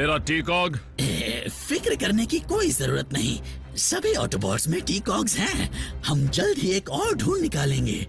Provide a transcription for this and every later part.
मेरा टीकॉग? फिक्र करने की कोई जरूरत नहीं, सभी ऑटोबॉट्स में टीकॉग्स हैं। हम जल्द ही एक और ढूंढ निकालेंगे।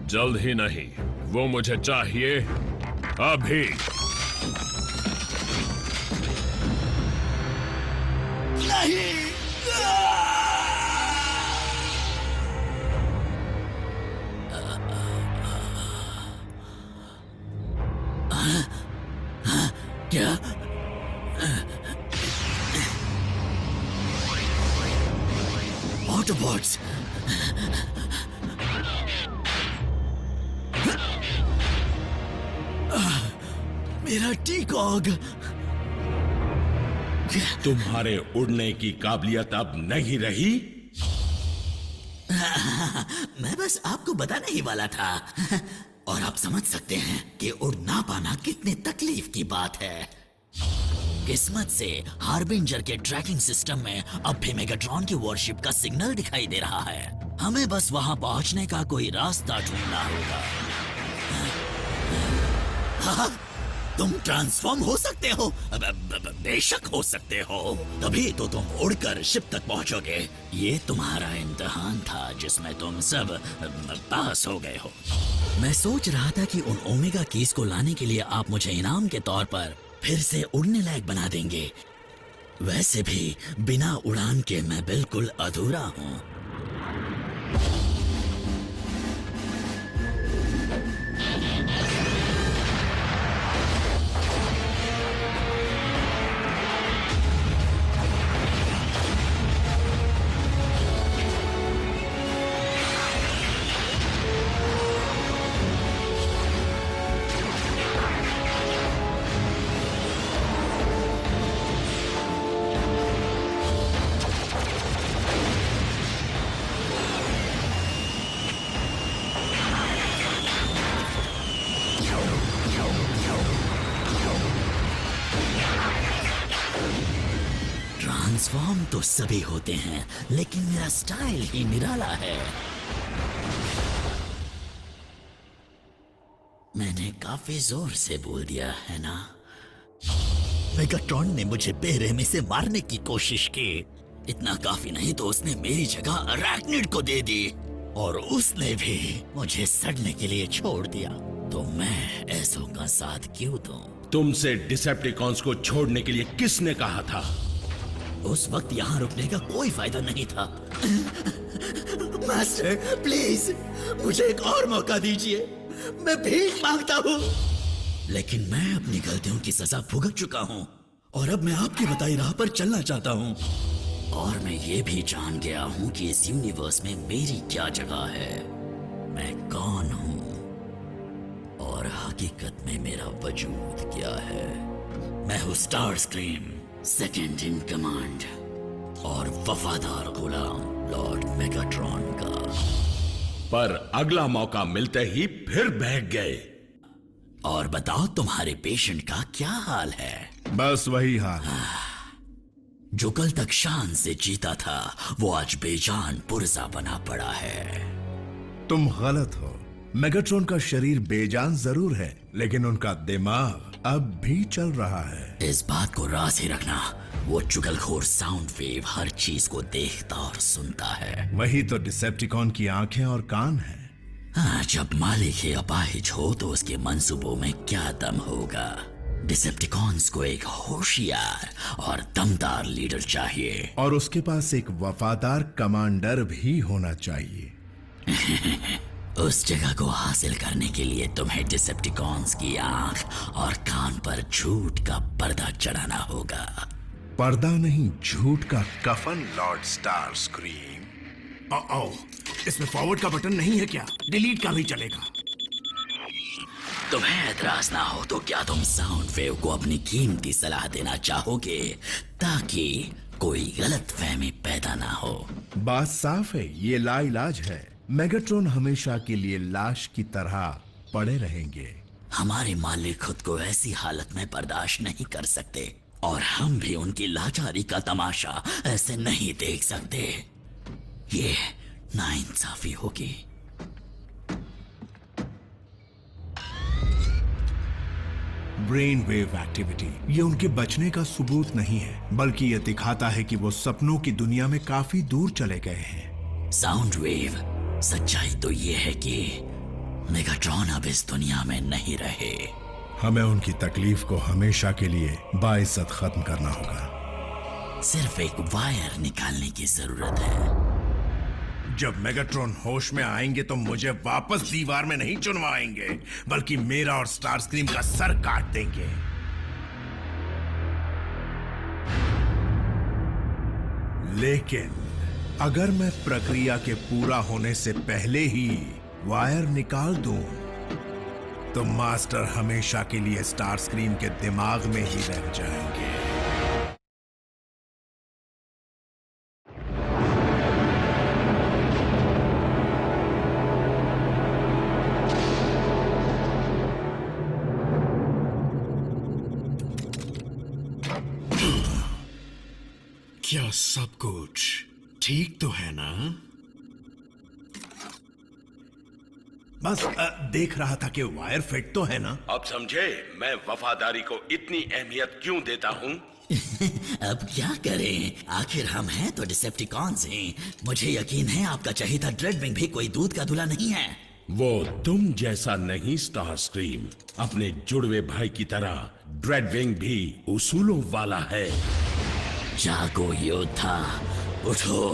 जल्द ही नहीं, वो मुझे चाहिए अभी। नहीं। क्या? ऑटोबॉट्स! मेरा टीकॉग! तुम्हारे उड़ने की काबिलियत अब नहीं रही? मैं बस आपको बताने ही वाला था। और आप समझ सकते हैं कि उड़ ना पाना कितनी तकलीफ की बात है। किस्मत से हार्बिंजर के ट्रैकिंग सिस्टम में अब भी मेगाट्रॉन की वॉरशिप का सिग्नल दिखाई दे रहा है। हमें बस वहां पहुंचने का कोई रास्ता ढूंढना होगा। हाँ, तुम ट्रांसफॉर्म हो सकते हो, बेशक हो सकते हो। तभी तो तुम उड़कर शिप तक पहुंचोगे। ये तुम्हारा इम्तिहान था जिसमें तुम सब पास हो गए हो। मैं सोच रहा था कि उन ओमेगा कीज को लाने के लिए आप मुझे इनाम के तौर पर फिर से उड़ने लायक बना देंगे। वैसे भी बिना उड़ान के मैं बिल्कुल अधूरा हूँ। ट्रांसफॉर्म तो सभी होते हैं, लेकिन मेरा स्टाइल ही निराला है। मैंने काफी जोर से बोल दिया है ना? मेगाट्रॉन ने मुझे बेरहमी से मारने की कोशिश की। इतना काफी नहीं तो उसने मेरी जगह अरैक्निड को दे दी, और उसने भी मुझे सड़ने के लिए छोड़ दिया। तो मैं ऐसों का साथ क्यों दूं? तुमसे डिसेप्टिकॉन्स को छोड़ने के लिए किसने कहा था? उस वक्त यहाँ रुकने का कोई फायदा नहीं था। मास्टर, प्लीज मुझे एक और मौका दीजिए, मैं भीख मांगता हूँ। लेकिन मैं अपनी गलतियों की सजा भुगत चुका हूँ, और अब मैं आपकी बताई राह पर चलना चाहता हूँ। और मैं ये भी जान गया हूँ कि इस यूनिवर्स में मेरी क्या जगह है, मैं कौन हूँ, और हकीकत में मेरा वजूद क्या है। मैं हूँ star scream, second in command, और वफादार गुलाम लॉर्ड मेगाट्रॉन का। पर अगला मौका मिलते ही फिर बैठ गए। और बताओ तुम्हारे पेशेंट का क्या हाल है? बस वही हाल है। जो कल तक शान से जीता था, वो आज बेजान पुर्जा बना पड़ा है। तुम गलत हो। मेगाट्रॉन का शरीर बेजान जरूर है, लेकिन उनका दिमाग अब भी चल रहा है। इस बात को राज ही रखना, वो चुगलखोर साउंड वेव हर चीज को देखता और सुनता है। वही तो डिसेप्टिकॉन की आंखें और कान हैं। हाँ, जब मालिक ही अपाहिज हो तो उसके मंसूबों में क्या दम होगा। डिसेप्टिकॉन्स को एक होशियार और दमदार लीडर चाहिए, और उसके पास एक वफादार कमांडर भी होना चाहिए। उस जगह को हासिल करने के लिए तुम्हें डिसेप्टिकॉन्स की आंख और कान पर झूठ का पर्दा चढ़ाना होगा। पर्दा नहीं, झूठ का कफन, लॉर्ड स्टार स्क्रीम। इसमें फॉरवर्ड का बटन नहीं है क्या? डिलीट का भी चलेगा। तुम्हें एतराज ना हो तो क्या तुम साउंड वेव को अपनी कीमती सलाह देना चाहोगे, ताकि कोई गलतफहमी पैदा ना हो? बात साफ है, ये लाइलाज है। मेगाट्रॉन हमेशा के लिए लाश की तरह पड़े रहेंगे। हमारे मालिक खुद को ऐसी हालत में बर्दाश्त नहीं कर सकते, और हम भी उनकी लाचारी का तमाशा ऐसे नहीं देख सकते। ये नाइंसाफी होगी। Brain wave activity. ये उनके बचने का सबूत नहीं है, बल्कि ये दिखाता है कि वो सपनों की दुनिया में काफी दूर चले गए हैं। साउंड वेव, सच्चाई तो ये है कि मेगाट्रॉन अब इस दुनिया में नहीं रहे। हमें उनकी तकलीफ को हमेशा के लिए बाइज्जत खत्म करना होगा। सिर्फ एक वायर निकालने की जरूरत है। जब मेगाट्रॉन होश में आएंगे तो मुझे वापस दीवार में नहीं चुनवाएंगे, बल्कि मेरा और स्टारस्क्रीम का सर काट देंगे। लेकिन अगर मैं प्रक्रिया के पूरा होने से पहले ही वायर निकाल दूं, तो मास्टर हमेशा के लिए स्टारस्क्रीम के दिमाग में ही रह जाएंगे। क्या सब कुछ ठीक तो है ना? बस देख रहा था कि वायर फिट तो है ना। अब समझे मैं वफादारी को इतनी अहमियत क्यों देता हूँ। अब क्या करें, आखिर हम हैं तो डिसेप्टिकॉन्स हैं। मुझे यकीन है आपका चहेता ड्रेडविंग भी कोई दूध का धुला नहीं है। वो तुम जैसा नहीं स्टारस्क्रीम, अपने जुड़वे भाई की तरह ड्रेडविंग भी उसूलों वाला है। जागो योद्धा, उठो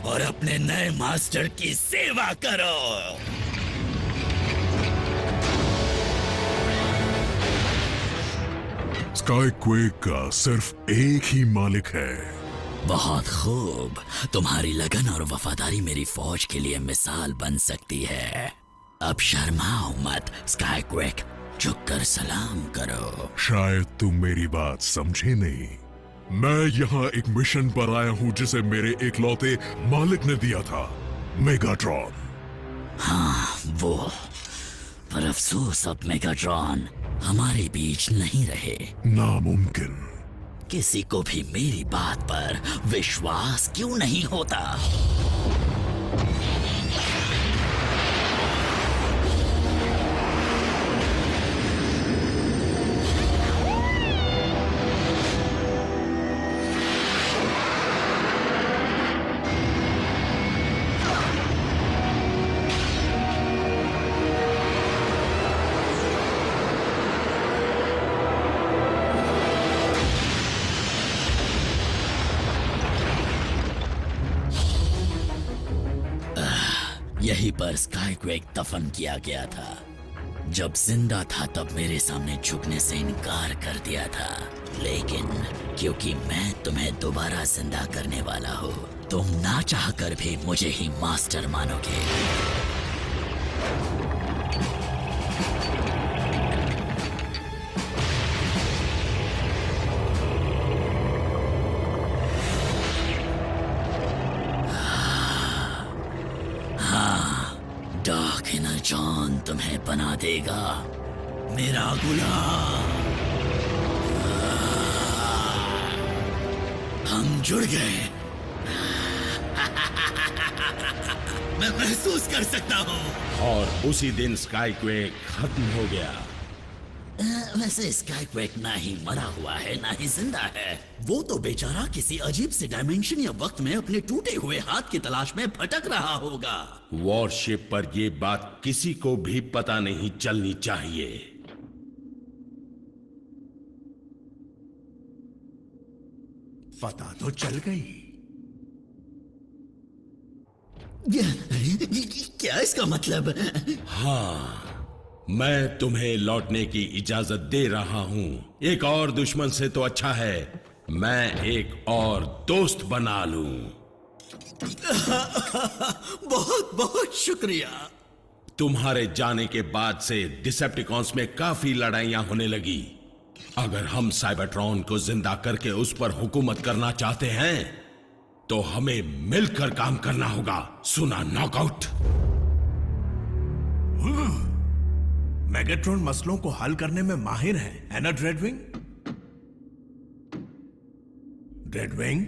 और अपने नए मास्टर की सेवा करो। स्काईक्वेक का सिर्फ एक ही मालिक है। बहुत खूब, तुम्हारी लगन और वफादारी मेरी फौज के लिए मिसाल बन सकती है। अब शर्माओ मत स्काईक्वेक, झुककर सलाम करो। शायद तुम मेरी बात समझे नहीं। मैं यहाँ एक मिशन पर आया हूँ जिसे मेरे एकलौते मालिक ने दिया था, मेगाट्रॉन। हाँ वो, पर अफसोस अब मेगाट्रॉन हमारे बीच नहीं रहे। नामुमकिन। किसी को भी मेरी बात पर विश्वास क्यों नहीं होता? यहीं पर स्काईक्वेक दफन किया गया था। जब जिंदा था तब मेरे सामने झुकने से इनकार कर दिया था, लेकिन क्योंकि मैं तुम्हें दोबारा जिंदा करने वाला हूँ, तुम ना चाहकर भी मुझे ही मास्टर मानोगे। डार्क एनर्जॉन तुम्हें बना देगा मेरा गुलाम। हम जुड़ गए। मैं महसूस कर सकता हूँ। और उसी दिन स्काईक्वेक खत्म हो गया। वैसे स्काईक्वेक ना ही मरा हुआ है ना ही जिंदा है। वो तो बेचारा किसी अजीब से डायमेंशन या वक्त में अपने टूटे हुए हाथ की तलाश में भटक रहा होगा। वॉरशिप पर ये बात किसी को भी पता नहीं चलनी चाहिए। पता तो चल गई। क्या इसका मतलब? हाँ, मैं तुम्हें लौटने की इजाजत दे रहा हूं। एक और दुश्मन से तो अच्छा है मैं एक और दोस्त बना लूं। बहुत बहुत शुक्रिया। तुम्हारे जाने के बाद से डिसेप्टिकॉन्स में काफी लड़ाइयां होने लगी। अगर हम साइबरट्रॉन को जिंदा करके उस पर हुकूमत करना चाहते हैं तो हमें मिलकर काम करना होगा। सुना, नॉकआउट। मेगाट्रॉन मसलों को हल करने में माहिर है ना ड्रेडविंग? ड्रेडविंग